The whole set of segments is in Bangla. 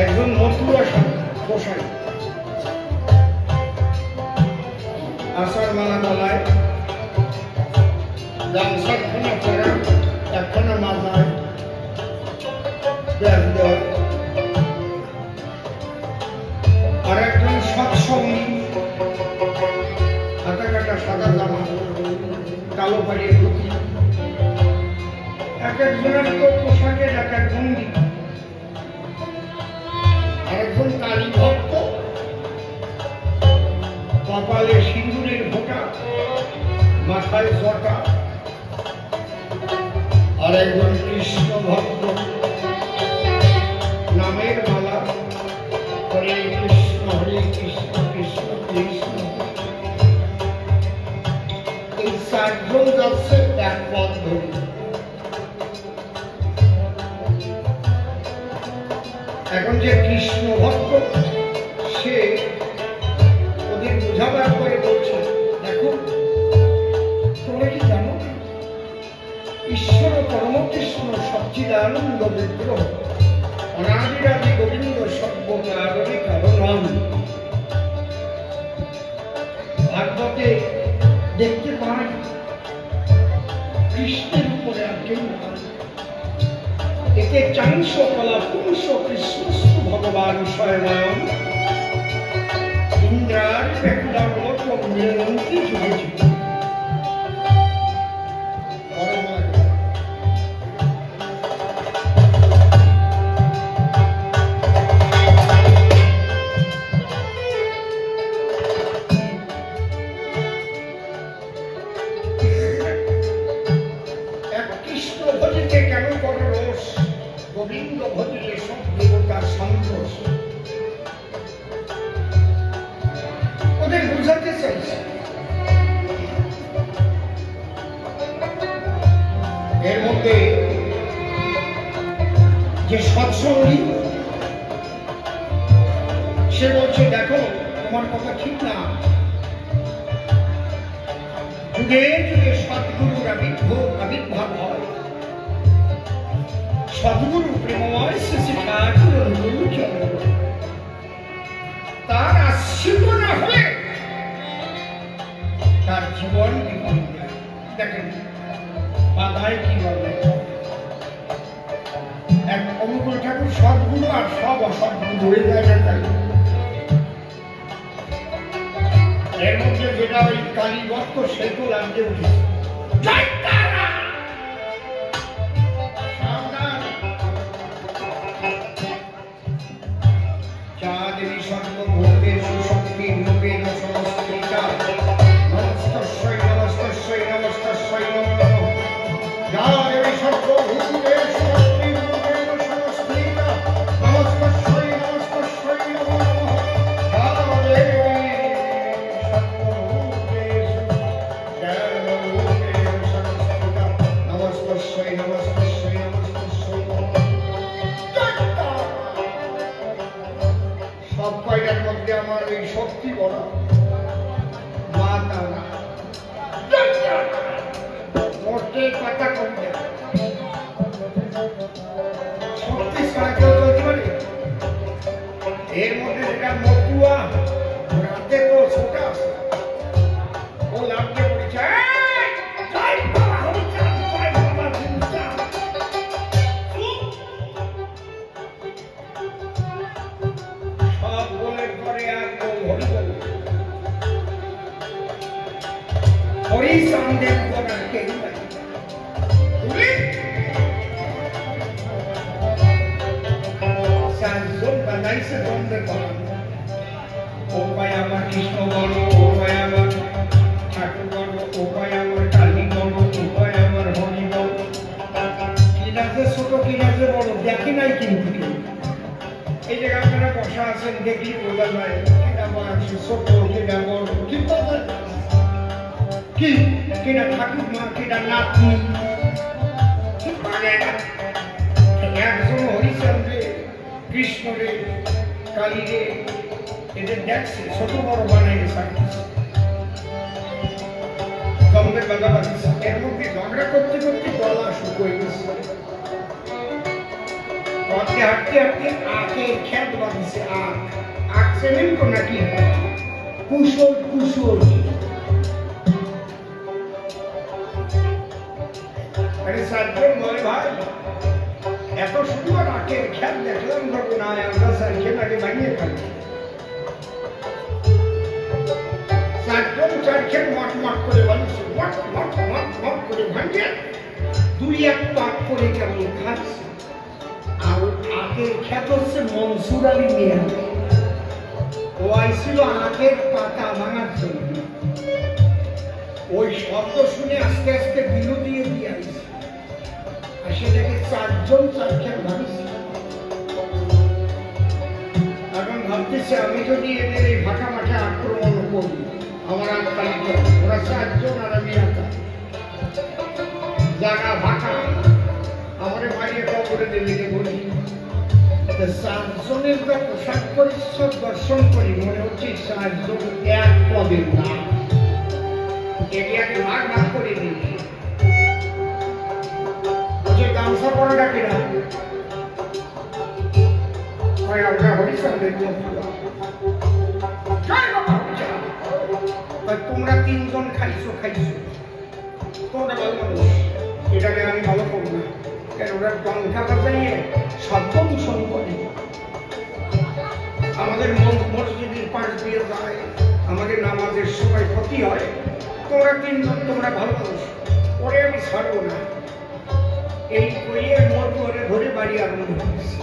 একজন মতুয়া পোষাই আষাঢ় মালা গলায় গামছাখানা পরা একখানা মাথায় ব্যাগ দেওয়া আর একজন সৎসঙ্গী হাতা কাটা সাদা জামা কালো পাড়িয়ে ধুতি এক একজনের তো পোশাকের এক এক ভঙ্গি আরেকজন কালী ভক্ত কপালে সিঁদুরের ফোঁটা মাথায় জটা আর একজন কৃষ্ণ ভক্ত নামের মালা হরে কৃষ্ণ কৃষ্ণ কৃষ্ণ এই চারজন যাচ্ছে এক পথ ধরে। এখন যে কৃষ্ণ ভক্ত সে ওদের বোঝাবার করে বলছে, দেখো তোমরা কি জানো ঈশ্বর পরমকৃষ্ণ সচ্চিদানন্দ বিগ্রহ অনাদিরাদি গোবিন্দ সর্বকারণে কারণ। ভাগবতে দেখতে পাই কৃষ্ণের উপরে আর কেউ নয়। এতে চাংশ কলা পুংস কৃষ্ণস্তু ভগবান স্বয়ং ইন্দ্রার ব্যাকুলা লোক মিলন্তি যুগে যুগে। গোবিন্দ ভজিলে সব দেবতার সন্তোষ ওদের বুঝাতে চাইছে। এর মধ্যে যে সৎসঙ্গী সে বলছে, দেখো তোমার কথা ঠিক না, যুগে যুগে সদ্গুরুর আবির্ভাব হয়। সদ্গুরু প্রেমময় শ্রী ঠাকুর তার আশীর্ব না হলে তার জীবন বিপন্ন। দেখেন বাধায় কি বলে, এক অনুকূল ঠাকুর সদ্গুরু আর সব অসদ্গুরু ধরে যায়। তাই এর মধ্যে যেটা ওই কালী ভক্ত সে তো লাগতে উঠেছে। সব কয়টার মধ্যে আমার এই শক্তি বড় মা তারা মোটে কথা কমবে এর মধ্যে যেটা মতুয়া রাতে তো ছোটা আছে, ও লাভকে পড়েছে সব বলে পরে আর হরি বল হরি সন্দেহ করার কেউ নাই। বানাইছে বন্ধে করার উপায় আমার কৃষ্ণ বড়, উপায় আমার ঠাকুর বড়, উপায় আমার কালী বড়, উপায় আমার হরি বড়। কিনা যে ছোট কিনা যে বড় দেখি নাই কিন্তু এই জায়গায় আপনারা বসা আছেন দেখি বোঝা যায় কিনা বয়স ছোট কিনা বড়, কিন্তু কি কিনা ঠাকুর মা কিনা নাতনি মানে একজন হরিচন্দ্রে কৃষ্ণ রে কালী রে এদের দেখছে ছোট বড় বানাইয়ে সার্ভিস কমদের কথা বাড়ছে। এর মধ্যে ঝগড়া করতে করতে গলা শুকিয়ে গেছে, পথে হাঁটতে হাঁটতে আখের খ্যাত বাঁধছে। আখ আখ চেনেন তো নাকি? কুশল কুশল আরে সাতজন বলে ভাই এত সুন্দর আখের খ্যাত দেখলাম ধরবো না, আমরা সাইকেল আগে বানিয়ে খাই। চারজন চারখের মট মট করে বলছে, মট মট মট মট করে ভাঙিয়ে দুই এক পাক করে কেমন খাচ্ছে। আর আখের খ্যাত হচ্ছে মনসুর আলী মিয়া, ও আইছিল আখের পাতা ভাঙার জন্য। ওই শব্দ শুনে আস্তে আস্তে বিলু দিয়ে দিয়ে আইছে, আর সেটাকে চারজন চারখের ভাঙছে। এখন ভাবতেছে আমি যদি এদের এই ভাটা মাঠে আক্রমণ করি আমার আটকালি করবে, ওরা চারজন আর আমি একা জায়গা ভাটা আমার বাইরে কবরে দিল্লিতে বলি। চারজনের যা পোশাক পরিচ্ছদ দর্শন করি মনে হচ্ছে চারজন এক পদের না, এরিয়াকে ভাগ ভাগ করে দিয়েছি। গামছা পড়াটা কিনা আমরা হরিচন্দ্রের তোমরা তিনজন খাইছো খাইছো তোমরা ভালো মানুষ, এটাকে আমি ভালো করবো না। কেন ওরা গঙ্গা বাজাইয়ে শব্দ দূষণ করে, আমাদের মসজিদের পাশ দিয়ে যায়, আমাদের নামাজের সময় ক্ষতি হয়। তোমরা তিনজন তোমরা ভালো মানুষ, ওরে আমি ছাড়বো না। এই কইয়ে মোর করে ধরে বাড়ি আরম্ভ করেছে,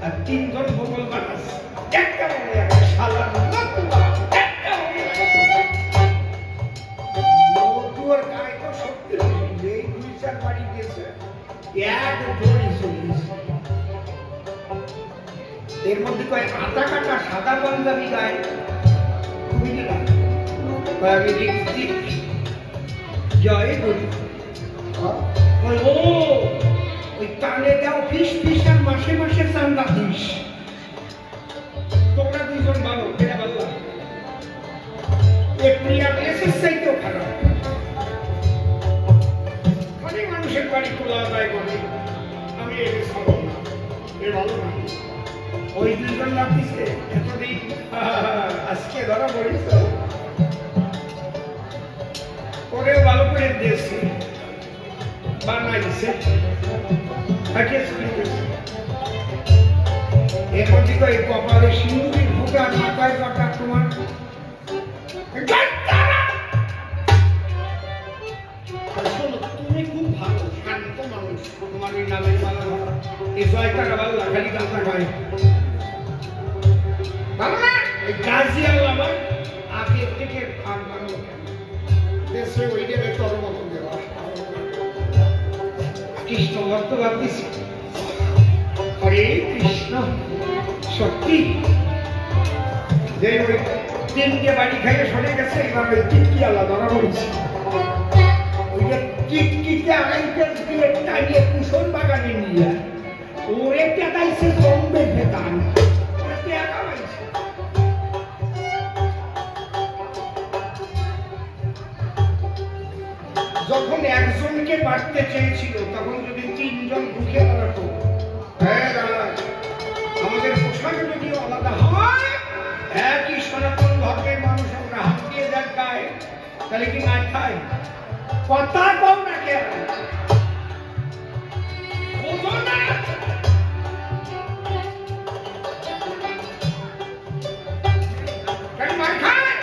আর তিনজন ভূগোল বানাচ্ছে একটা মনে আছে শালা মতুয়ার গায়ে তো সত্যি এই দুই চার বাড়ি গেছে এক দড়ি চলেছে। এর মধ্যে কয় আটা কাটা সাদা পাঞ্জাবি গায়ে তুমি কি গায়ে আমি দেখছি জয় করি ও ওই কানে দাও ফিস ফিস আর মাসে মাসে চান্দা দিস। তোমরা দুইজন ভালো এটা ভালো প্রিয়া এসের চাইতেও খারাপ। অনেক মানুষের বাড়ি খোলা যায় বলে আমি এর ভালো না, এর ভালো না। ওই দুইজন লাগতেছে এতদিন আজকে ধরা পড়েছ ওরেও ভালো করে দিয়েছে বানাইছে এরপর দিকে এই কপালে সিঁদুরের ভুগা মাথায় কাটা তোমার তুমি খুব ভালো শান্ত মানুষ, তোমার এই নামের মালা এই জয়টাটা ভালো লাগে খালি গাছটা গায়ে ভালো না। এই গাছি আল্লাহ আগে থেকে আর ভালো দেশে ওই জায়গায় তরমতন দেওয়া কৃষ্ণ ভক্ত ভাবতেছি হরে কৃষ্ণ সত্যি যে ওই তিনটে বাড়ি খাইয়ে সরে গেছে। এবার ওই টিকি আল্লাহ ধরা পড়েছে, ওইটা টিকিতে আড়াইটা দিয়ে টাইয়ে কুশল বাগানে নিয়ে ওরে টাকাইছে জম্বে ভেতান যখন একজনকে বাঁচতে চেয়েছিল তখন যদি তিনজন ঢুকে দাঁড়াতো, হ্যাঁ আমাদের পোশাক যদি আলাদা হয় তাহলে কি মার খায়? কথা কম না কে বুঝো না কেন মার খায়?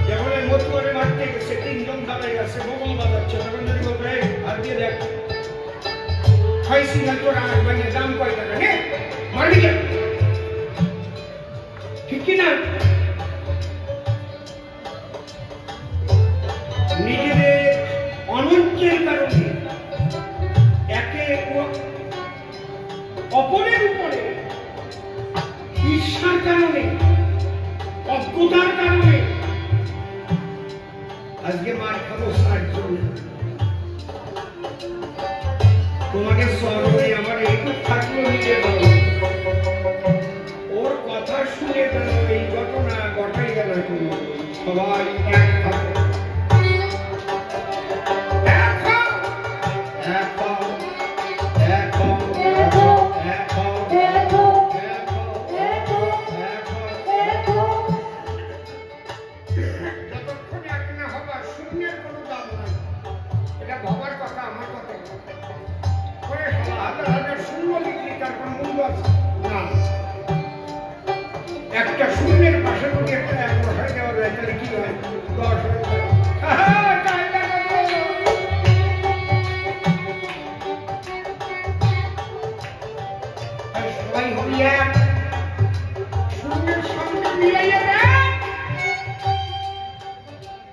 যেমন মতুয়ারে মারতে গেছে, তিনজন দাঁড়াই গেছে, মোগল বাজাচ্ছে, তখন যদি বলবে আর দিয়ে দেখ খাইছি না তোরা আমার বানিয়ে দাম কয় টাকা নে মারবি কেন? ঠিক কিনা? নিজেদের অনন্যের কারণে একে অপরের উপরে ঈর্ষার কারণে, অজ্ঞতার কারণে আজকে মার খাবো 60 জন। তোমাকে স্মরণে আমার এইটুকু থাকলো নিজে ভালো, ওর কথা শুনে গেল এই ঘটনা ঘটাই গেল, সবাই এক থাকে একটা শূন্যের পাশে যদি একটা 1 বসায় দেওয়া যায় তাহলে কি হয়? 10 হয়ে যায়। সবাই হবি এক, শূন্যের সঙ্গে মিলাইয়া দেয়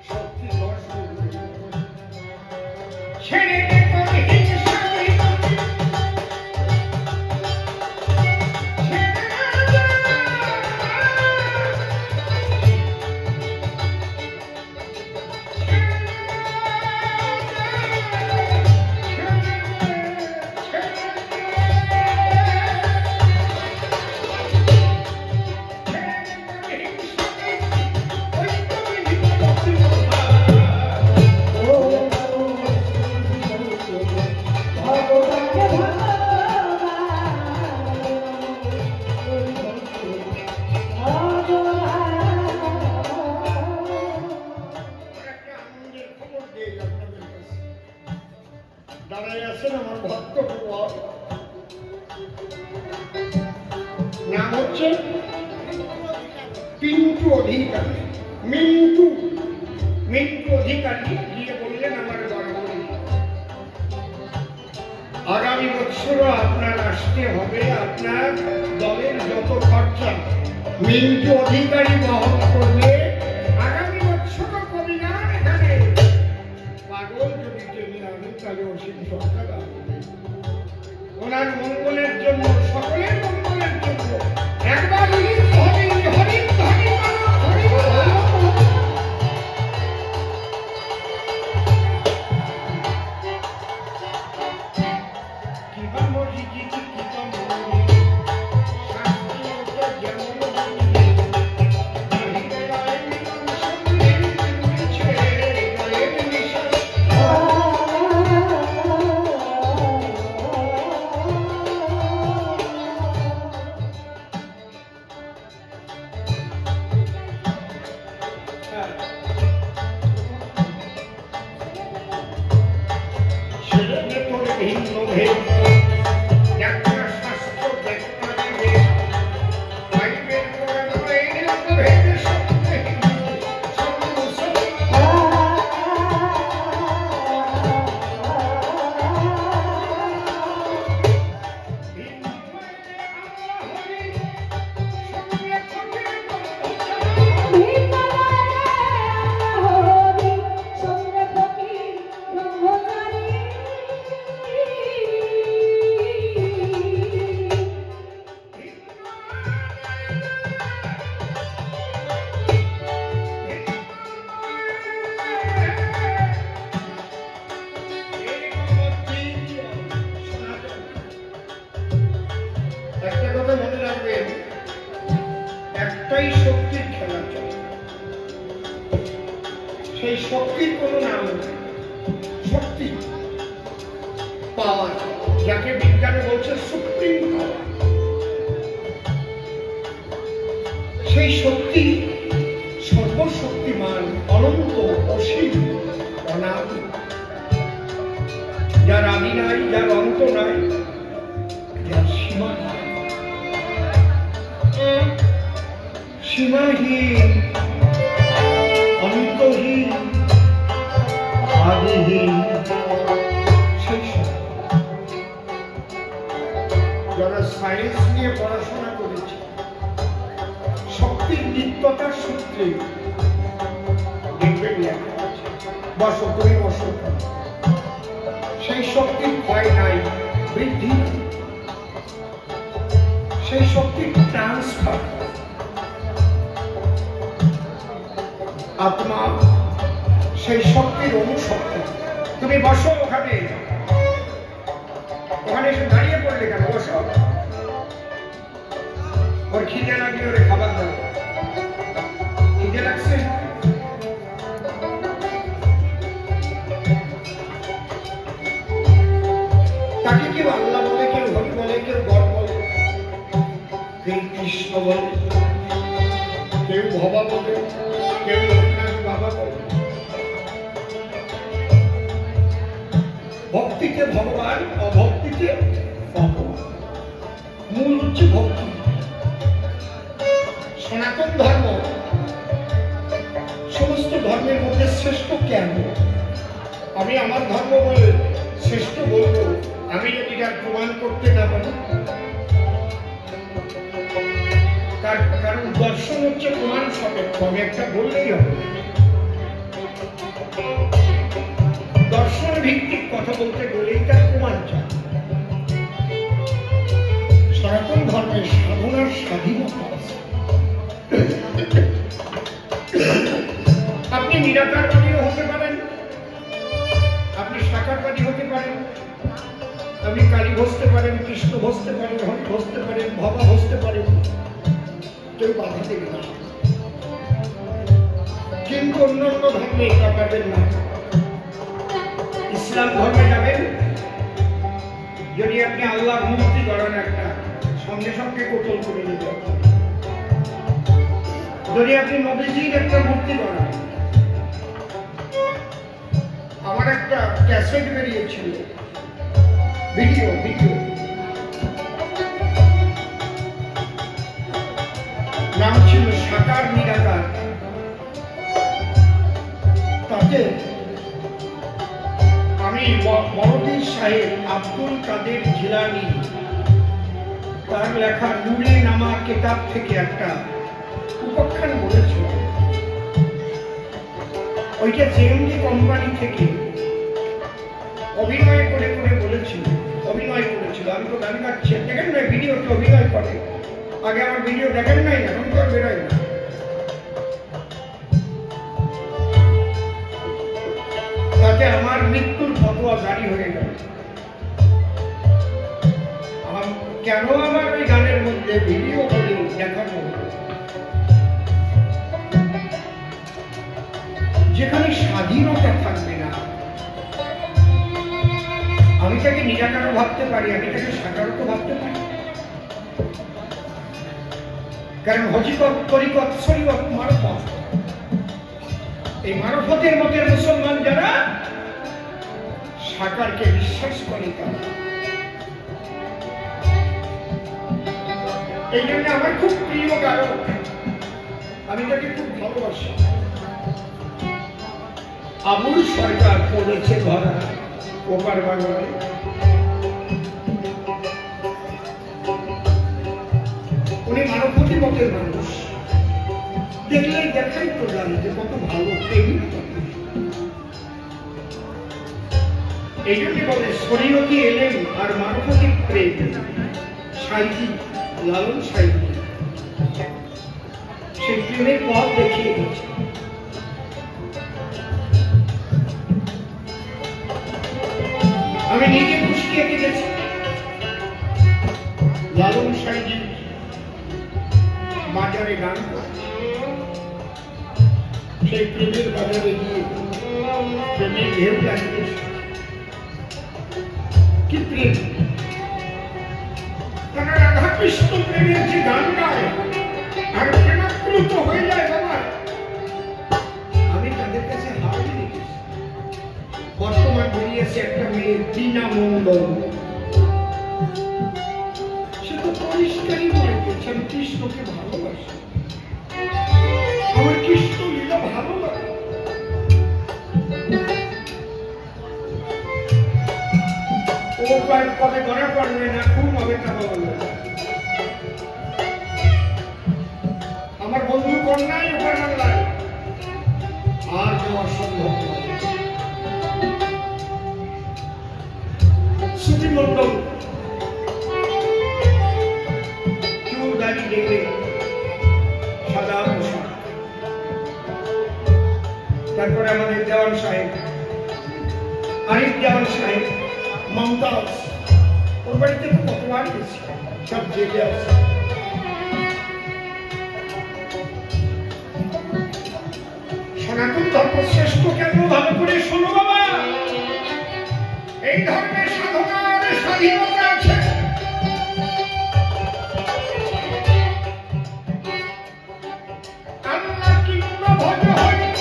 শক্তি 10 ছেড়ে দাঁড়ায় আছেন আমার ভক্ত নাম হচ্ছে পিন্টু অধিকারী। মিন্টু অধিকারী গিয়ে বললেন আমার বরাবরই আগামী বছরও আপনার আসতে হবে, আপনার দলের যত খরচা মিন্টু অধিকারী বহন করবে। আগামী বছরও কবিগান এখানে পাগল যদি টেনে আনি তাহলে অসীম সরকার ওনার মঙ্গলের জন্য, সকলের মঙ্গলের জন্য একবার একটাই শক্তির খেলা চলে, সেই শক্তির কোনো নাম নেই, শক্তি পাওয়ার, যাকে বিজ্ঞানে বলছে সুপ্রিম পাওয়ার। সেই শক্তি যার আদি নাই, যার অন্ত নাই, যার সীমা নাই, সীমাহীন, অন্তহীন, আদিহীন, সেই সব যারা সায়েন্স নিয়ে পড়াশোনা করেছে, শক্তির নিত্যতার সূত্রে দেখবেন বসো করে বসো, সেই শক্তির ক্ষয় নাই, বৃদ্ধি, সেই শক্তির ট্রান্সফার। আত্মা সেই শক্তির অনুশক্তি। তুমি বসো ওখানে, ওখানে এসে দাঁড়িয়ে পড়লে কেন? বসো, ওর খিদে লাগলে ওরে খাবার দাও। খিদে লাগছে, তাকে কেউ আল্লাহ বলে, কেউ হরি বলে, কেউ গড় বলে, কেউ কৃষ্ণ বলে, কেউ ভবা বলে, কেউ লোকনাথ বাবা বলে। ভক্তিতে ভগবান, অভক্তিতে ভগবান। মূল হচ্ছে ভক্তি। সনাতন ধর্ম সমস্ত ধর্মের মধ্যে শ্রেষ্ঠ কেন? আমি আমার ধর্ম বলে শ্রেষ্ঠ বলবো, আমি যদি তার প্রমাণ করতে না পারি। কারণ দর্শন হচ্ছে প্রমাণ সাপেক্ষ, আমি একটা বললেই হবে। দর্শন ভিত্তিক কথা বলতে গেলেই তার প্রমাণ চাই। সনাতন ধর্মের সাধনার স্বাধীনতা আছে। আপনি নিরাকারবাদীও হতে পারেন, আপনি সাকারবাদী হতে পারেন, আপনি কালী বসতে পারেন, কৃষ্ণ বসতে পারেন, হরি বসতে পারেন, ভবা বসতে পারেন, কেউ বাধা দেবে না। কিন্তু অন্যান্য ধর্মে এটা পাবেন না। ইসলাম ধর্মে যাবেন, যদি আপনি আল্লাহর মূর্তি করেন একটা, সঙ্গে সঙ্গে কোতল করে নিতে হবে। যদি আপনি নবীজির একটা মূর্তি করেন, আমার একটা ক্যাসেট বেরিয়েছিল, ভিডিও নাম ছিল সাকার নিরাকার। তাতে আমি বড়দিন সাহেব আব্দুল কাদের জিলানী তার লেখা নূরে নামা কিতাব থেকে একটা উপাখ্যান বলেছিল। ওইটা জেএমডি কোম্পানি থেকে অভিনয় করে বলেছিল, আমি তো গান গাচ্ছি, দেখেন না ভিডিওতে অভিনয় করে। আগে আমার ভিডিও দেখেন নাই, এখন তো আর বেরোয় না। তাতে আমার মৃত্যুর ফতোয়া জারি হয়ে গেল। কেন আমার ওই গানের মধ্যে ভিডিও করে দেখানো? যেখানে স্বাধীনতা থাকবে না, আমি তাকে নিরাকারও ভাবতে পারি, আমি তাকে সাকারও তো ভাবতে পারি। কারণ হজিকত, তরিকত, শরীয়ত, মারফত, এই মারফতের মতের মুসলমান যারা সাকারকে বিশ্বাস করে, তারা এই জন্য আমার খুব প্রিয় গায়ক, আমি তাকে খুব ভালোবাসি। আবুল সরকার পড়েছে ধরা ওপার বাংলায়। উনি মানবতী মতের মানুষ, দেখলেই দেখাই তো জানে যে কত ভালো প্রেমিক। এই জন্য বলে শরীয়তি এলেন আর মানবতী প্রেম, সাইজি লালন সাইজি সেই প্রেমের পথ দেখিয়ে গেছে। আমি নিজে কুষ্টিয়াতে গেছি, লালন সাইজি বাজারে গান করে, সেই প্রেমের বাজারে গিয়ে প্রেমের ঢেউ লাগিয়েছে। কি প্রেম! তারা রাধা কৃষ্ণ প্রেমের যে গান গায় আর প্রেমাপ্লুত হয়ে যায় বাবা, আমি তাদের কাছে হারিয়ে রেখেছি। বর্তমান বেরিয়েছে একটা মেয়ে বিনা মন্ডল, সে তো পরিষ্কারই বলে দিয়েছে আমি কৃষ্ণকে ভালোবাসি, আমার কৃষ্ণ লীলা ভালো লাগে। ও কবে ধরা পড়বে না, খুব হবে তা বলবে। আমার বন্ধু কন্যাই ওখানে লাগে আজ অসম্ভব শ্রুতিমণ্ডল চুল দাঁড়িয়ে দেখে সাদা পোশাক, তারপরে আমাদের দেওয়ান সাহেব, আরেক দেওয়ান সাহেব মমতাজ, ওর বাড়িতে তো কতবার গেছি, সব জেগে আছে। সনাতন ধর্ম শ্রেষ্ঠ কেন ভালো করে শোনো বাবা, এই ধর্মের সাধনার স্বাধীনতা আছে। আল্লাহ কৃষ্ণ ভজ হরি,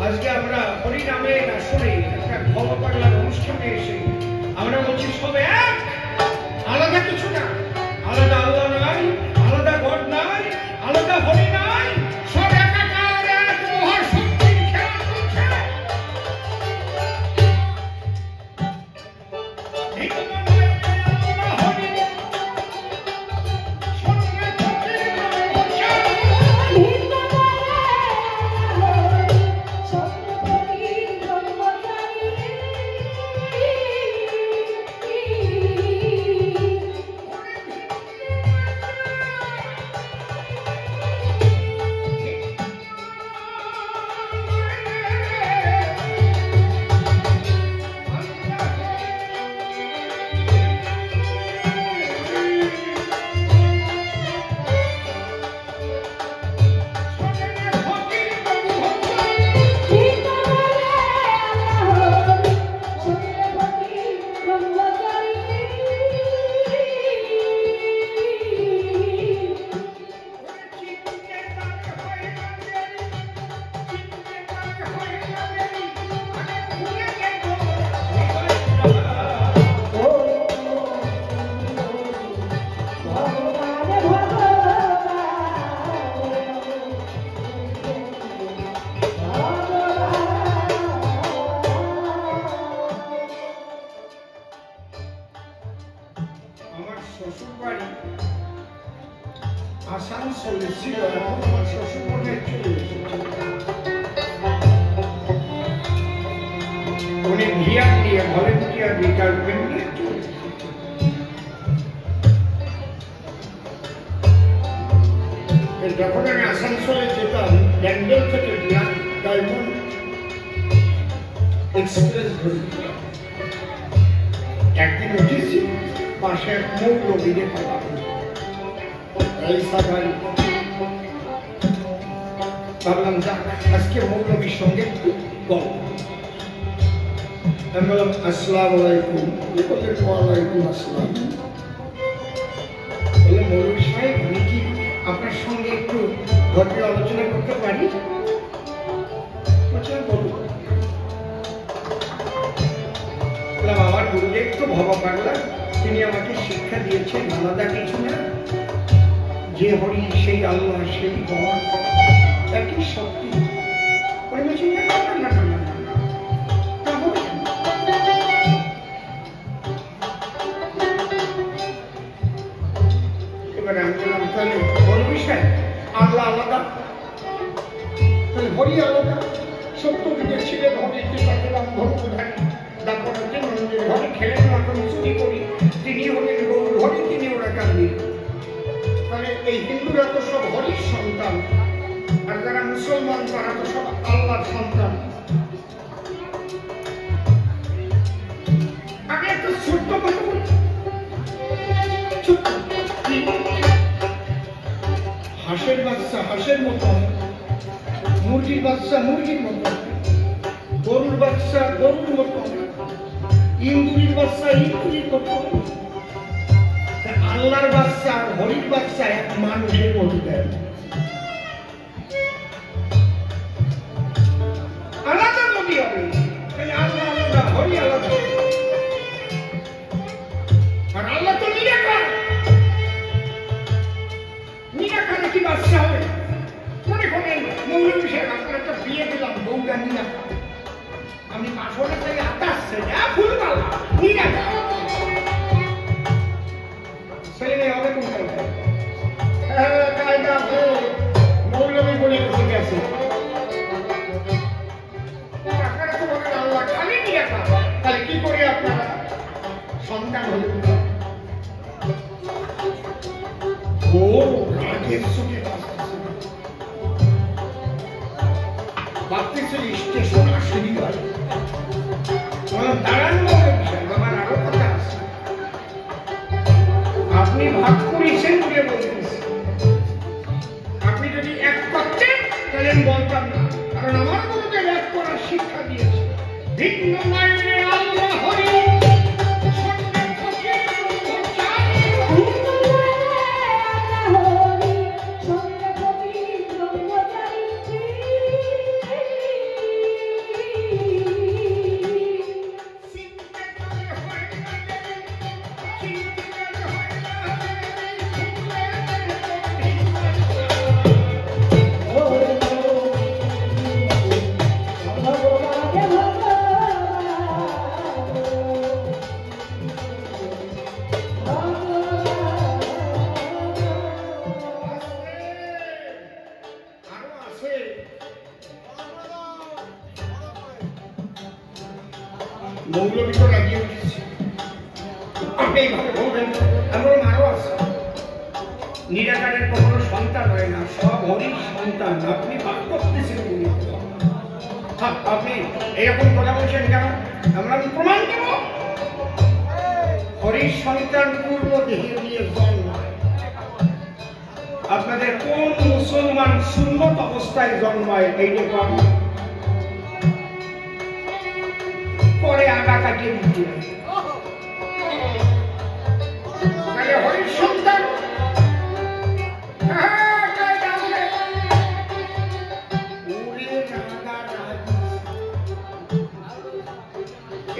আজকে আমরা হরিনামের আসরে একটা ভব পাগলার অনুষ্ঠানে এসে আমরা বলছি সবে এক, আলাদা কিছু না, আলাদা আল্লাহ নাই, আলাদা গড নাই, আলাদা হরি নাই, সব একাকার এক মহাশক্তির খেলা চলছে। আসানসোলে ছিল, এখন আমার শ্বশুর মনে চলে এসেছে। উনি ভিআর দিয়ে ভলেন্টিয়ার রিটায়ারমেন্ট নিয়ে চলে এসেছে। যখন আমি আসানসোলে যেতাম ব্যাঙ্গেল থেকে ডায়মন্ড এক্সপ্রেস ধরেছিলাম, একদিন উঠেছি পাশে মৌলবীরে পাওয়া ভাবলাম যাক আজকে মৌলবীর সঙ্গে গল্প। আমি বললাম আসসালাম আলাইকুম, ওয়ালাইকুম আসসালাম। বলে মৌলবী সাহেব আমি কি আপনার সঙ্গে একটু গল্পের আলোচনা করতে পারি? বললাম আমার গুরুদেব তো ভবা পাগলা, তিনি আমাকে শিক্ষা দিয়েছেন আলাদা কিছু না, যে হরি সেই আল্লাহ সেই ভগবান একই শক্তি। এবারে আমি বললাম তাহলে বড় বিষয় আল্লাহ আলাদা, তাহলে হরি আলাদা। সত্যযুগের ছিলেন হরি, ঘরে খেলেন মাখন চুরি করি, তিনি হলেন গৌর হরি, তিনি ওরা কান্দি। তাহলে এই হিন্দুরা তো সব হরির সন্তান, আর যারা মুসলমান তারা তো সব আল্লাহর সন্তান। আমি একটু মানুষের মতো, মুরগির বাচ্চা মুরগির মতো, গরুর বাচ্চা গরুর মতো, ইন্দুরির বাচ্চা ইন্দুরির মতো। আল্লাহর বাচ্চা আর হরির বাচ্চা এক মানুষের মতো দেয়, আলাদা নবী হবে। আল্লাহ আলাদা, হরি আলাদা। আর আল্লাহ তো নিরাকার, নিরাকারে কি বাচ্চা হবে? মনে করেন মৌলভী সাহেব আপনার একটা বিয়ে দিলাম, বউটা নিরাকার, আমি আসলে থেকে আটাচ্ছে ফুলবালা নিরাকার, ছেলে মেয়ে হবে কোন কায়দা? মৌলভী বলে গেছে আপনারা তো বলেন আল্লাহ খালি নিরাকার, তাহলে কি করে আপনারা সন্তান হলে? ও রাগের চোখে ভাবতেছে স্টেশন আসেনি গাড়ি, দাঁড়ানো বিষয়। আমার আরো কথা আছে, আপনি ভাগ করেছেন বলে বলতেছি। আপনি যদি এক করতেন তাহলে আমি বলতাম না, কারণ আমার গুরুদেব এক করার শিক্ষা দিয়েছে। ভিন্ন মায়ের আল্লাহ হরি মৌলবী তো লাগিয়ে উঠেছে। আপনি এইভাবে বলবেন, এমন আরো আছে, নিরাকারের কখনো সন্তান হয় না, সব হরির সন্তান। আপনি ভাগ করতেছেন, আপনি এরকম কথা বলছেন কেন? আমরা প্রমাণ দেব, হরির সন্তান পূর্ব দেহে নিয়ে জন্মায়। আপনাদের কোন মুসলমান সুন্নত অবস্থায় জন্মায় এইটা কম, পরে আগা কাটিয়ে দিতে হরির সন্তান।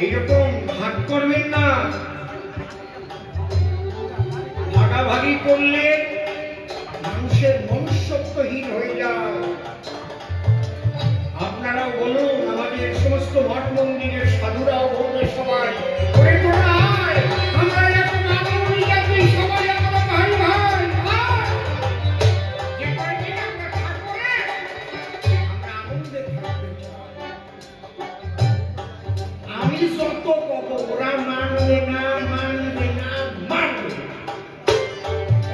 এইরকম ভাগ করবেন না, ভাগাভাগি করলে মানুষের মনুষ্যত্বহীন হয়ে যায়। আপনারাও বলুন, আমাদের সমস্ত মঠ মন্দিরের সাধুরাও বলবে সবাই, ওরে তোরা আয়, আমরা এক মানবী জাতি, সবাই আমরা ভাই ভাই। যে কয়েকদিন আমরা থাকবো না, আমরা আনন্দে থাকতে চাই। আমি যত কব, ওরা মানবে না মানবে না মানবে,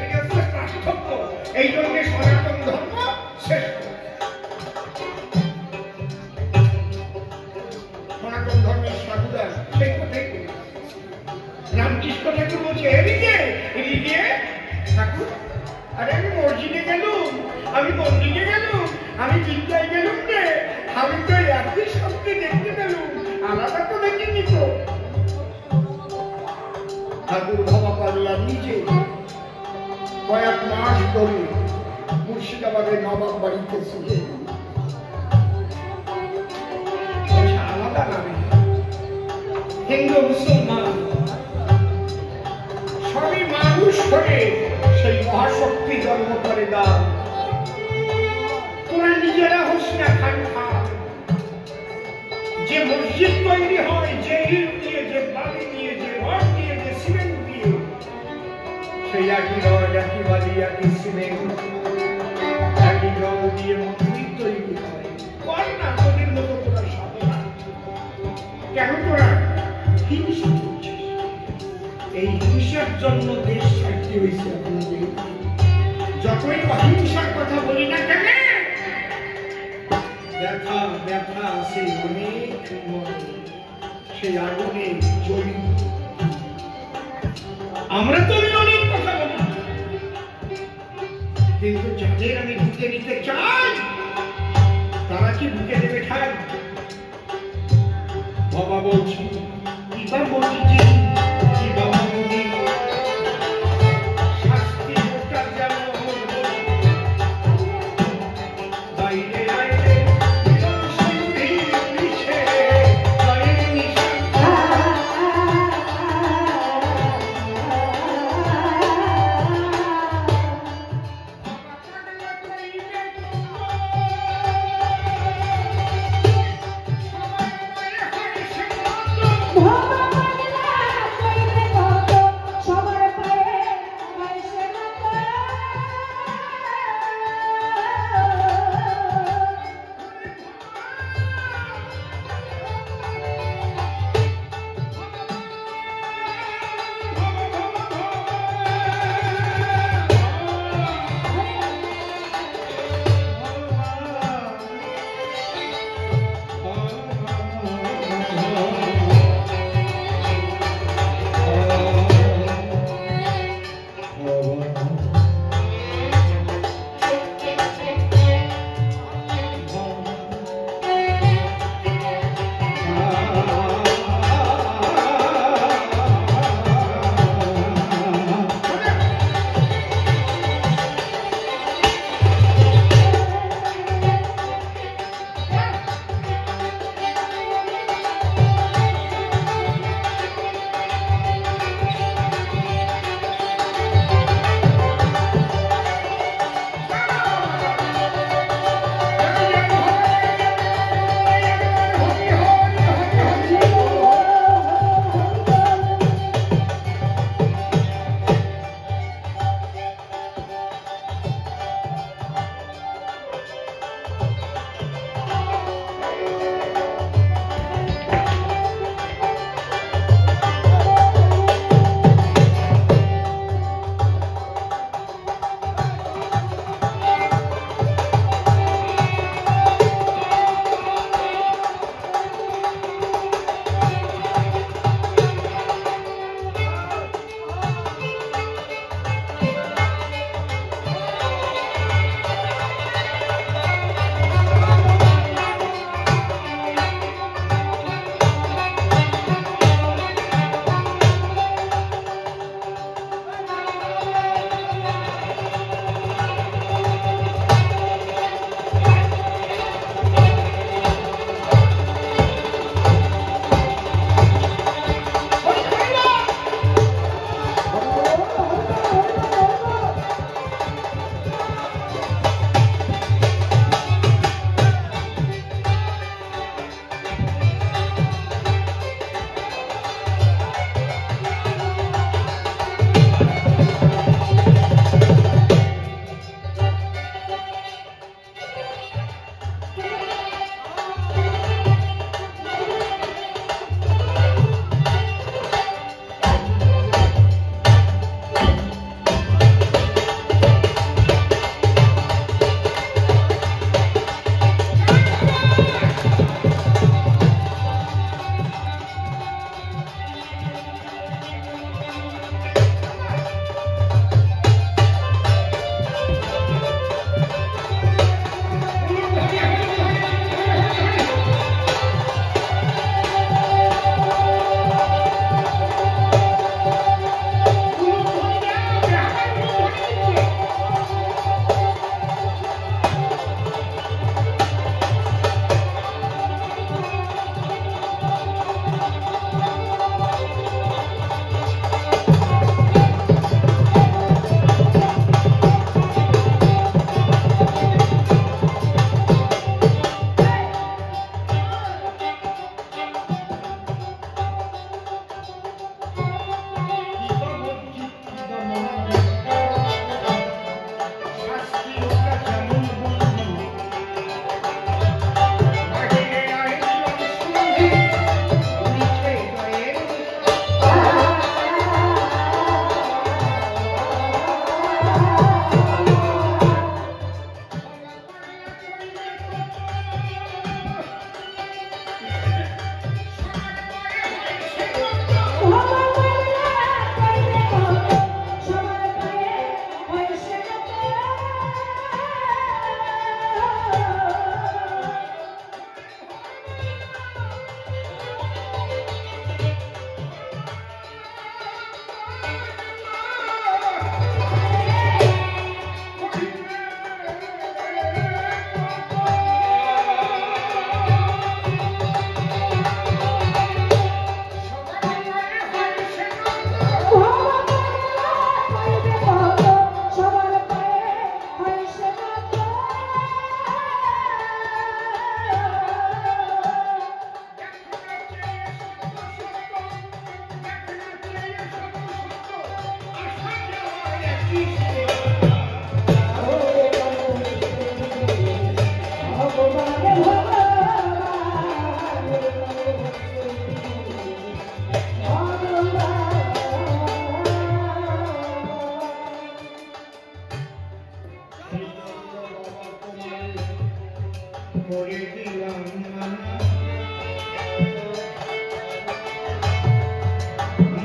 এই হচ্ছে পার্থক্য। এই জন্য সনাতন ধর্ম শেষ। সনাতন ধর্মের সাধুরা সেই কথাই রামকৃষ্ণ ঠাকুর বলছে, এদিকে এদিকে ঠাকুর, আরে আমি মসজিদে গেলুম, আমি মন্দিরে গেলুম, আমি বিদ্যায় গেলুম রে, আমি তো একই শক্তি দেখতে পেলুম, আলাদা তো দেখিনি তো। ঠাকুর বাবা পাল্লা নিজে কয়েক মাস ধরে মুর্শিদাবাদের নবাব বাড়িতে ছিলেন, আলাদা নামে হিন্দু মুসলমান সবই মানুষ হয়ে সেই মহাশক্তি জন্ম করে দাও। তোরা নিজেরা হোস না খান খান, যে মসজিদ তৈরি হয় যে ইট দিয়ে, যে বালি দিয়ে, যে রড দিয়ে, যে সিমেন্ট দিয়ে, সেই একই রড একই বালি একই সিমেন্ট একই রং দিয়ে মন্দির তৈরি হয়। কর না তোদের মতো তোরা সাধনা, কেন তোরা হিংসা করছিস? এই হিংসার জন্য দেশ ছাড়তে হয়েছে আপনাদের। যতই অহিংসার কথা বলি না কেন, ব্যথা ব্যথা সেই অনেক সেই আগুনে জ্বলি। আমরা তো অনেক কথা বলি, কিন্তু যাদের আমি বুকে নিতে চাই তারা কি বুকে দেবে ঠাই? বাবা বলছি কি বা বলছি কি বাবা বলি শাস্তি ওটা যেমন বাইরে বাইরে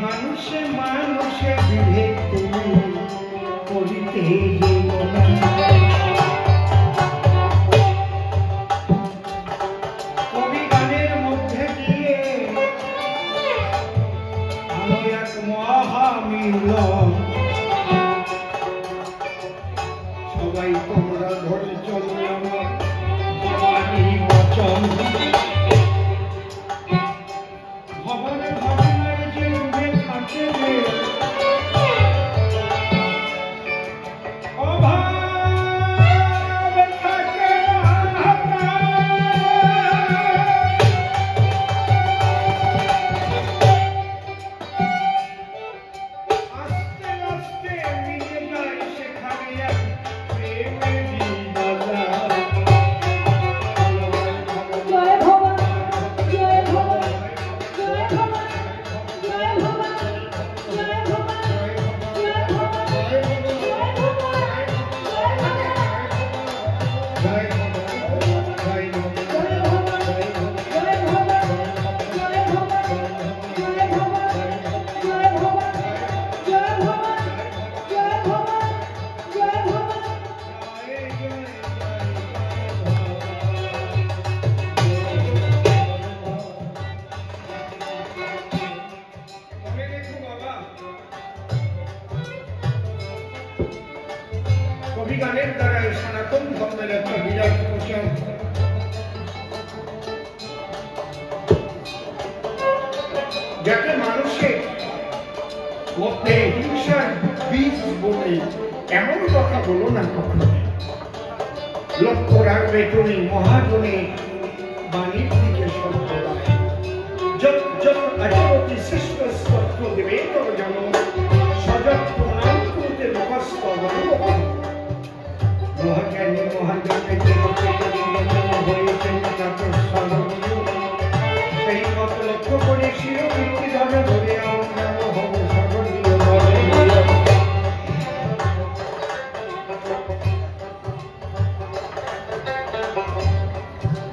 মানুষে মানুষে বিভেদ তুমি করিতে কবি গানের মধ্যে দিয়ে আলো এক মহামিলন সবাই তোমরা ধরে চলো আমার বাবারই বচন ভবনে ভবনের যে উঠে থাকে অভাব থাকে আস্তে আস্তে মিলে যায় সেখানে এক প্রেমেরই বাজার কবি গানের দ্বারা সনাতন ধর্মের একটা বিরাট প্রচার যাতে মানুষের মধ্যে হিংসার বীজ বলে এমন কথা বলো না কখনো। লক্ষ্য রাখবে তুমি মহাজনে বাণীর দিকে সম্প্রদায় যত যত আচরতি শিষ্ট স্তত্র দেবে তব জন সজগ প্রণাম করতে নমস্ত মহাজ্ঞানী মহাজ্ঞানের হয়েছেন তাদের সর্বনীয় সেই মত লক্ষ্য করে শিরবৃত্তি ধরে ধরে আমরা হব সর্বনীয়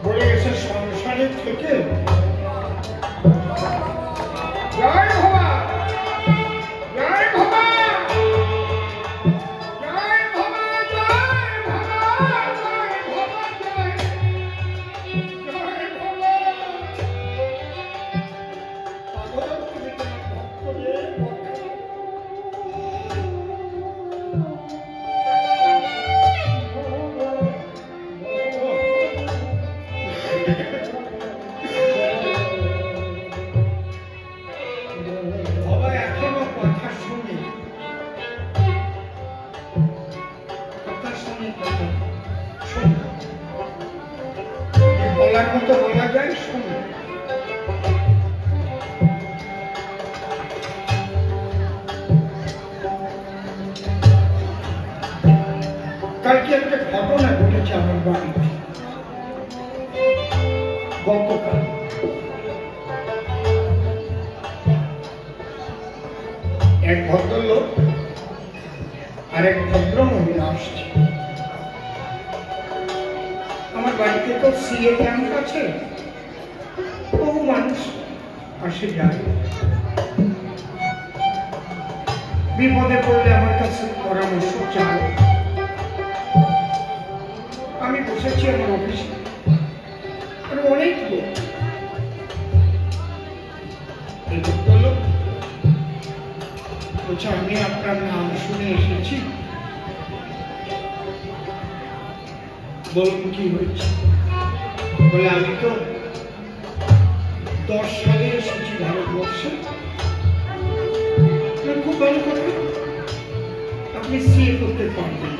বলে গেছে সংসারের থেকে জয় ভবা জয় ভবা বলার মতো বলা যায় শুনুন কালকে একটা ঘটনা ঘটেছে আমার বাড়িতে গতকাল এক ভদ্রলোক আর এক ভদ্র মহিলা আসছে আমার বাড়িতে তো সিএ ক্যাম্প আছে বহু মানুষ আসে যায় বিপদে পড়লে আমার কাছে পরামর্শ চায় আমি বসেছি আমার অফিসে আর অনেক লোক বলছে আমি আপনার নাম শুনে এসেছি বলুন কি হয়েছে বলে আমি তো 10 সালে এসেছি ভারতবর্ষে খুব ভালো কথা আপনি সিএ করতে পারবেন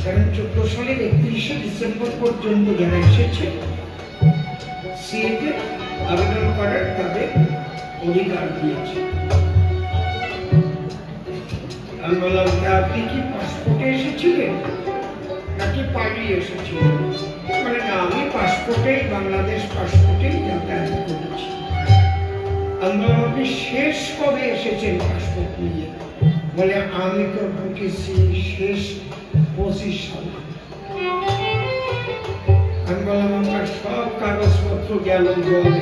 কারণ 14 সালের 31শে ডিসেম্বর পর্যন্ত যারা এসেছে সিএতে আবেদন করার তাদের অধিকার দিয়েছে আমি বললাম, আপনি কি পাসপোর্টে এসেছিলেন নাকি পালিয়ে এসেছিলেন? মানে না, আমি পাসপোর্টেই, বাংলাদেশ পাসপোর্টেই যাতায়াত করেছি। আমি বললাম, আপনি শেষ কবে এসেছেন পাসপোর্ট নিয়ে? বলে, আমি তো ঢুকেছি শেষ 25 সালে। আমি বললাম, আপনার সব কাগজপত্র গেল জলে,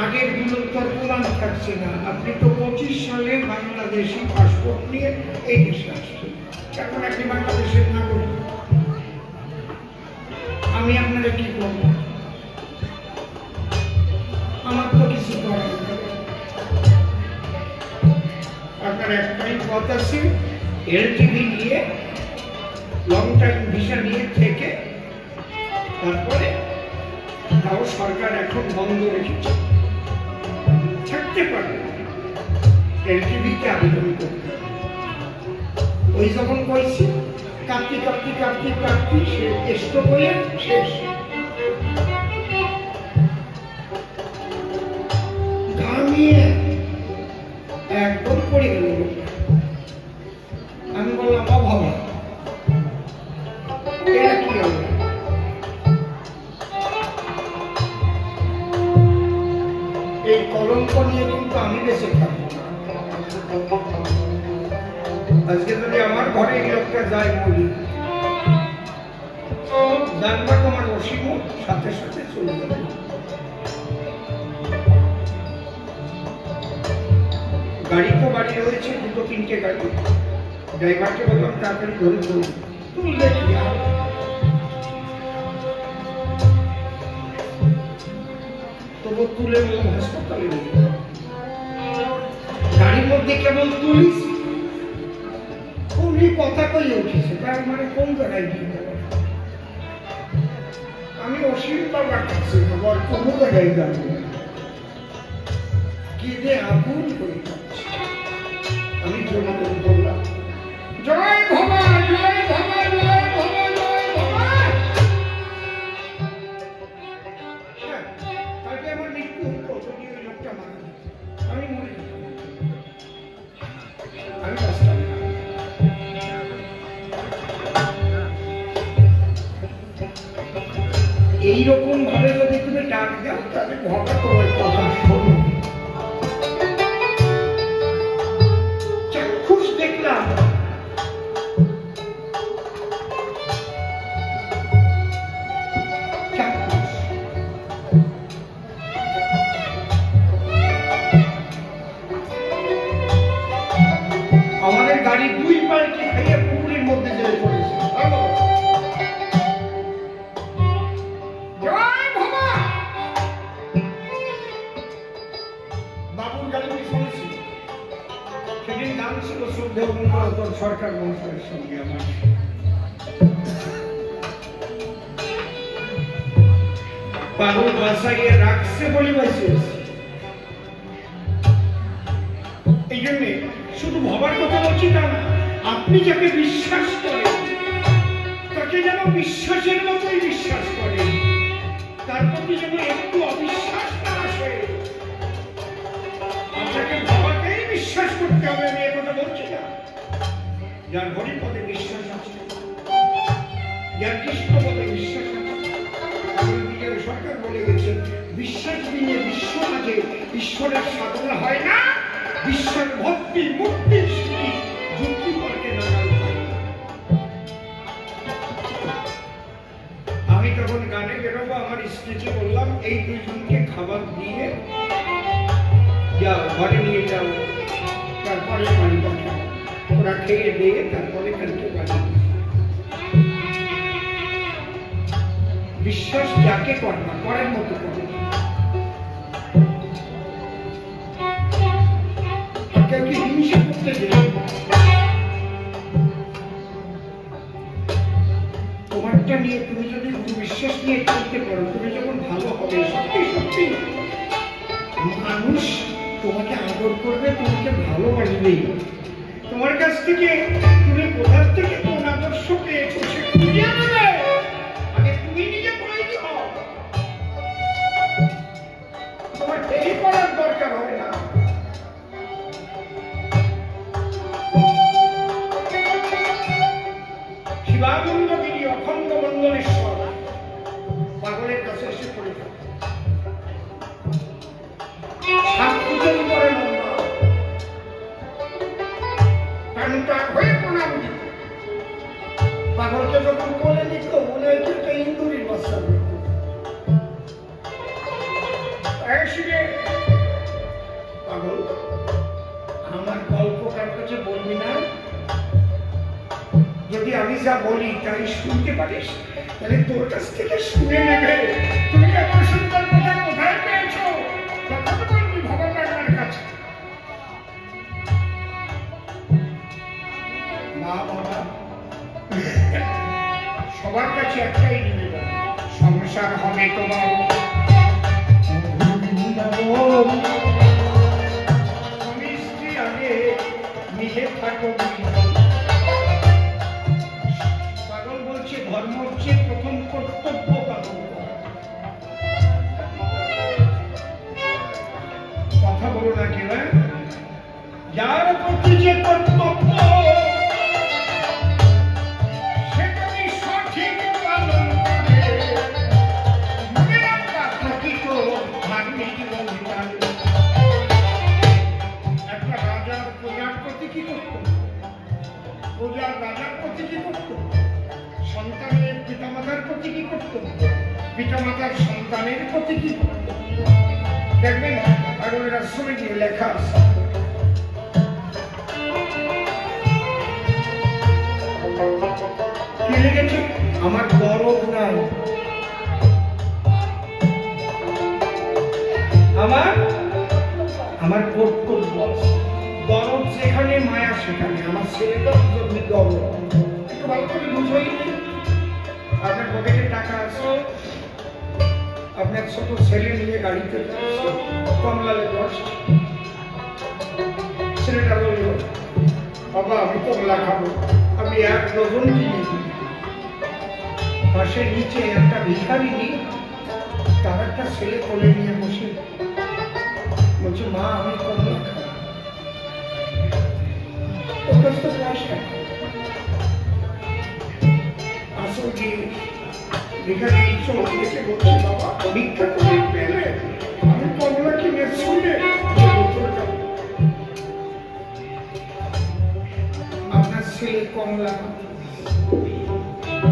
আগের গুলোর তো প্রমাণ থাকছে না। আপনি তো 25 সালে বাংলাদেশি পাসপোর্ট নিয়ে এই দেশে আসছেন, এখন আপনি বাংলাদেশের নাগরিক। আমি আপনারা কি করব? আমার তো কিছু করার নেই। আপনার একটাই পথ আছে, এলটিভি নিয়ে, লং টাইম ভিসা নিয়ে থেকে তারপরে, তাও সরকার এখন বন্ধ রেখেছে, থাকতে পারে এলটিভিতে আবেদন করতে। ওই যখন কইছি কাঁপতি কাঁপতি কাঁপতি কাঁপতি স্টপ হয়ে শেষ। ঘামিয়ে একদম পড়ে গেল। আমি বললাম, অভাবা এটা কি হবে? এই কলঙ্ক নিয়ে কিন্তু আমি বেঁচে থাকবো। আজকে যদি আমার ঘরে এই লোকটা যায় মরি, জানবা তোমার অসীম সাথে সাথে চলে যাবে। গাড়ি তো বাড়ি রয়েছে, 2-3টে গাড়ি। ড্রাইভারকে বললাম, তাড়াতাড়ি ধরে তুললে কি আর? তবু তুলে বললাম হাসপাতালে নিয়ে। গাড়ির মধ্যে কেবল তুলিস, উনি কথা কই উঠেছে, তার মানে কোন জায়গায় গিয়ে যাবে? আমি অসীম বাবার কাছে আবার কোন জায়গায় যাবো, কেঁদে আগুন করে যাচ্ছে। আমি জোরে বললাম, জয় ভবা, জয় ভবা, জয় ভবা, জয় ভবা। কালকে আমার মৃত্যু হতো, যদি ওই লোকটা মারা যেত, আমি মরে যেতাম। আমি বাঁচতাম না। এইরকম ভাবে যদি তুমি ডাক দাও, তাহলে ভবা তোমার কথা শোনো। চাক্ষুষ দেখলাম আমাদের গাড়ি 2 পাল্টি খাইয়ে পুকুরের মধ্যে যেয়ে পড়েছে। বাবুর গাড়ি পিছনে ছিল, সেদিন নাম ছিল শ্রদ্ধেয় সরকার মন্ত্রীর সঙ্গে আমার। বাবুর বাসাইয়ে রাখছে বলে বাঁচিয়েছে। এই জন্যে শুধু ভবার কথা বলছি তা না, আপনি যাকে বিশ্বাস করেন তাকে যেন বিশ্বাসের মতোই বিশ্বাস করেন, তার প্রতি যেন একটু অবিশ্বাস না আসে। আপনাকে ভবাকেই বিশ্বাস করতে হবে, আমি একথা বলছি না। যার হরিপদে বিশ্বাস আছে, যার কৃষ্ণপদে বিশ্বাস আছে, বিজয় সরকার বলে গেছে, বিশ্বাস বিনে বিশ্ব মাঝে ঈশ্বরের সাধনা হয় না। বিশ্বাস ভক্তি মুক্তি যুক্তি করতে নাগাল হয়। আমি তখন গানে বেরোবো, আমার স্ত্রীকে বললাম, এই 2 জনকে খাবার দিয়ে যাও, ঘরে নিয়ে যাও, তারপরে বাড়ি পাঠাও। ওরা খেয়ে দিয়ে তারপরে কালকে বাড়ি। বিশ্বাস যাকে করবা করার মতো করো, কাউকে হিংসা করতে গেলে তোমারটা নিয়ে তুমি যদি বিশ্বাস নিয়ে চলতে পারো, তুমি যখন ভালো হবে, সত্যি সত্যি মানুষ তোমাকে আদর করবে, তোমাকে ভালোবাসবে। তোমার কাছ থেকে তুমি কোথার থেকে কোন আদর্শ পেয়েছো সে খুঁজে নেবে, আগে তুমি নিজে তৈরি হও। তোমার দেরি করার দরকার হবে না। বলছে বলবি না, যদি আমি যা বলি তাই শুনতে পারিস তাহলে তোর কাছ থেকে শুনে নেবে। তুমি এত সুন্দর কথা কোথায় পেয়েছো? কথা বলবি ভগবানের কাছে। মা বাবা সবার কাছে একটাই নিবেদন, সংসার হবে তোমার, স্বামী স্ত্রী আগে মিলে থাকো। পাগল বলছে ধর্ম হচ্ছে প্রথম কর্তব্য পালন করা। কথা বলো না কেউ, যার প্রতি যে কর্তব্য সন্তানের পিতামাতার প্রতি কি কর্তব্য, পিতামাতার সন্তানের প্রতি কি কর্তব্য। দেখবেন ভাগবতের আশ্রমে গিয়ে লেখা আছে, কি লিখেছে? আমার গরব নাই, আমার কর্তব্য আছে। গরব যেখানে মায়া সেখানে। আমার ছেলেটার জন্য গরব। একটু ভালো করে বুঝোই, আপনার পকেটে টাকা আছে, আপনার ছোট ছেলে নিয়ে গাড়িতে যাচ্ছে, কমলালে বসে, ছেলেটা বলল বাবা আমি কমলা খাবো, আমি 1 ডজন কিনে দিই। পাশে নিচে একটা ভিখারিনী তার একটা ছেলে কোলে নিয়ে বসে বলছে মা আমি কমলা খাবো। ওর কাছে তো পয়সা আসল গিয়ে ভিখারি চোখ দেখে বলছে বাবা ভিক্ষা করে পেলে আমি কমলা কিনে শুনে আপনার ছেলে কমলা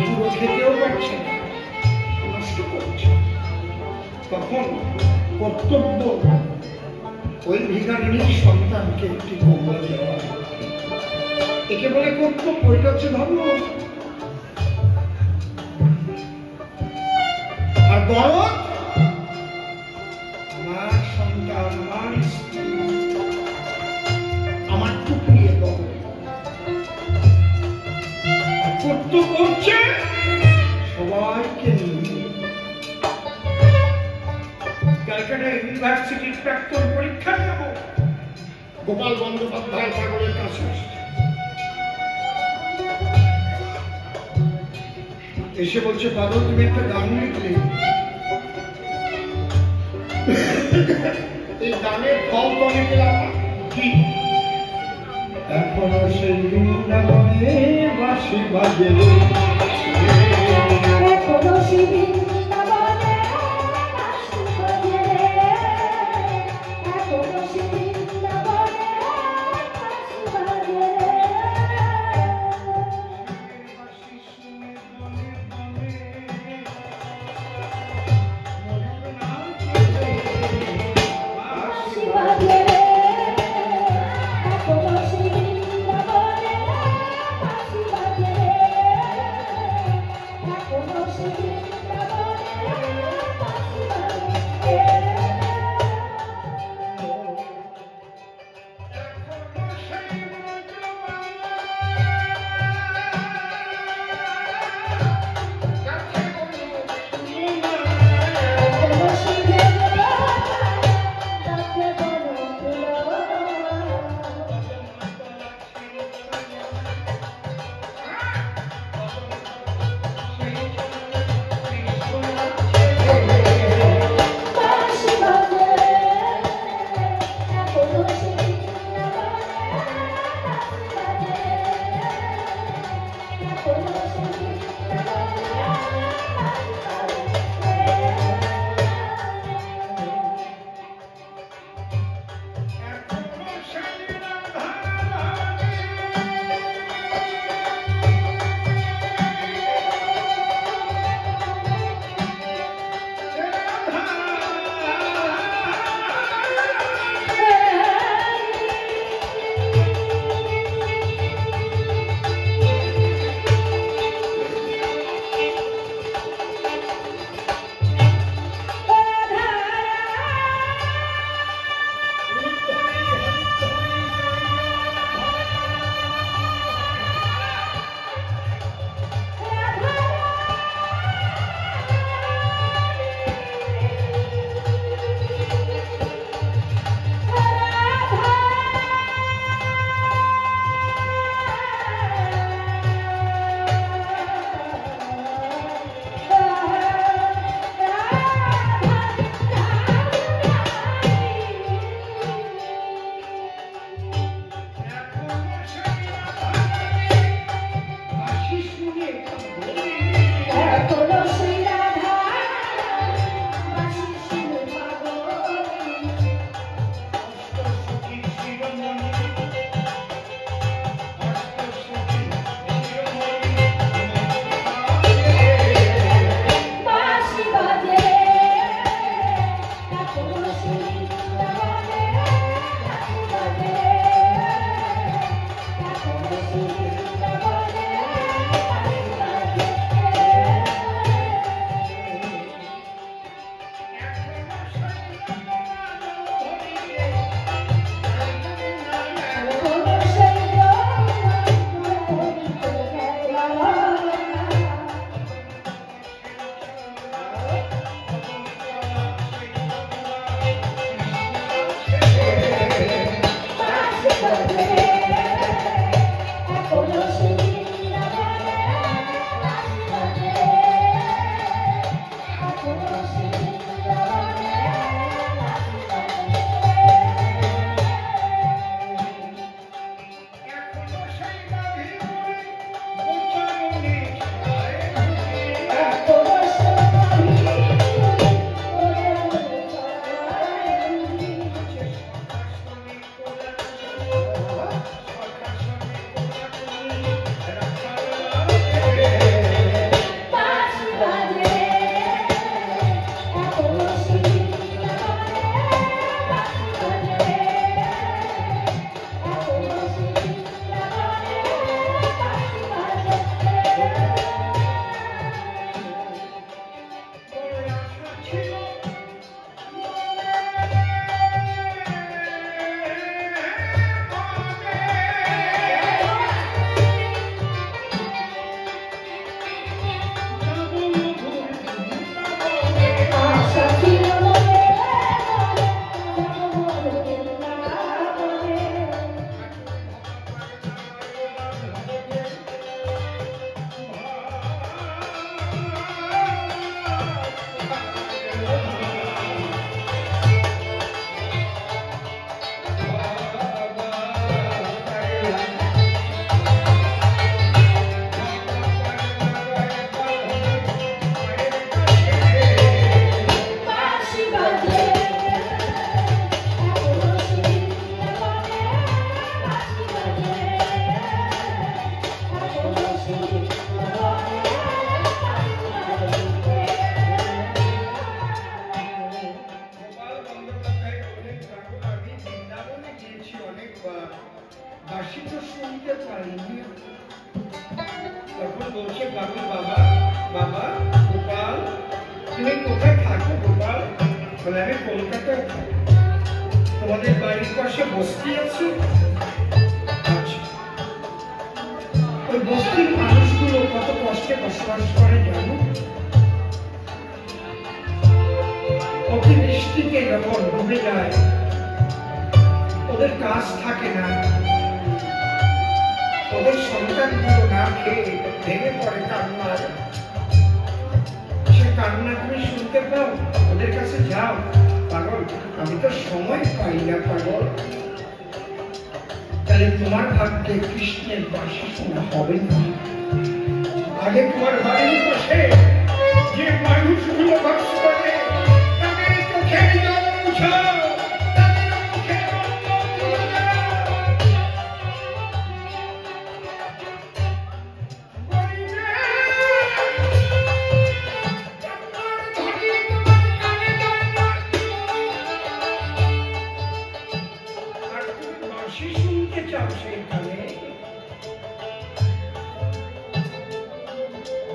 পুরো খেতেও পারছে না, নষ্ট করছে। তখন কর্তব্য ওই ভিখারিনীর সন্তানকে একটি কমলা দেওয়া, একে বলে কর্তব্য। এটা হচ্ছে ধর্ম। আর গরব আমার সন্তান, আমার স্ত্রী, আমার টুকরিয়ে গরব। কর্তব্য হচ্ছে সবাইকে নিয়ে। ক্যালকাটা ইউনিভার্সিটির প্রাক্তন পরীক্ষা নেব, গোপাল বন্দ্যোপাধ্যায় পাগলের কাছে এসে বলছে পাগল তুমি একটা গান লিখলে, এই গানের ফল তনে পেলাম কি? এখনো সেই বৃন্দাবনে বাঁশি বাজে, এখনো সেই বৃন্দাবনে বাঁশি বাজে, এখনো সেই বৃন্দাবনে বাঁশি বাজে। বাঁশি তো শুনতে পাইনি। তখন বলছে বাবু, বাবা বাবা গোপাল, তুমি কোথায় থাকো গোপাল? বলে আমি কলকাতায় থাকি। তোমাদের বাড়ির পাশে বস্তি আছে? আচ্ছা। ওই বস্তির মানুষগুলো কত কষ্টে বসবাস করে জানো? অতিবৃষ্টিতে যখন ডুবে যায়, ওদের কাজ থাকে না, ওদের সন্তানগুলো না খেয়ে ভেঙে পড়ে কান্নার। সে কান্না তুমি শুনতে পাও, ওদের কাছে যাও। পাগল, আমি তো সময় পাই না পাগল। তাহলে তোমার ভাগ্যে কৃষ্ণের বাঁশি শোনা হবে না। আগে তোমার বাড়ির পাশে যে মানুষগুলো বাস করে তাদের চোখের জল মুছাও, তাদের মুখে রক্ত তুলে দাও। বাঁশি শুনতে চাও সেইখানে?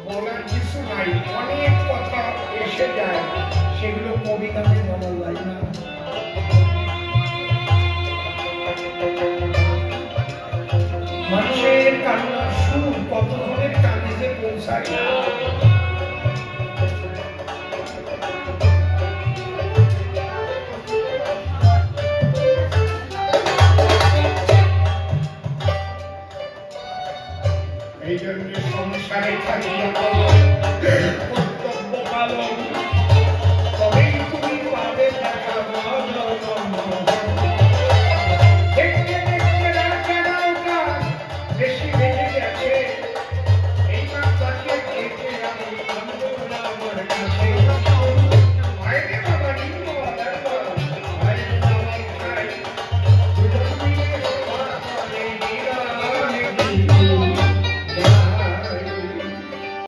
বলার কিছু নাই, অনেক কথা এসে যায়, সেগুলো কবিতাতে বলা যায় না। মানুষের কান্নার সুর কত ধরনের কানে যে পৌঁছায় না। এই জন্য সংসারে থাকিয়া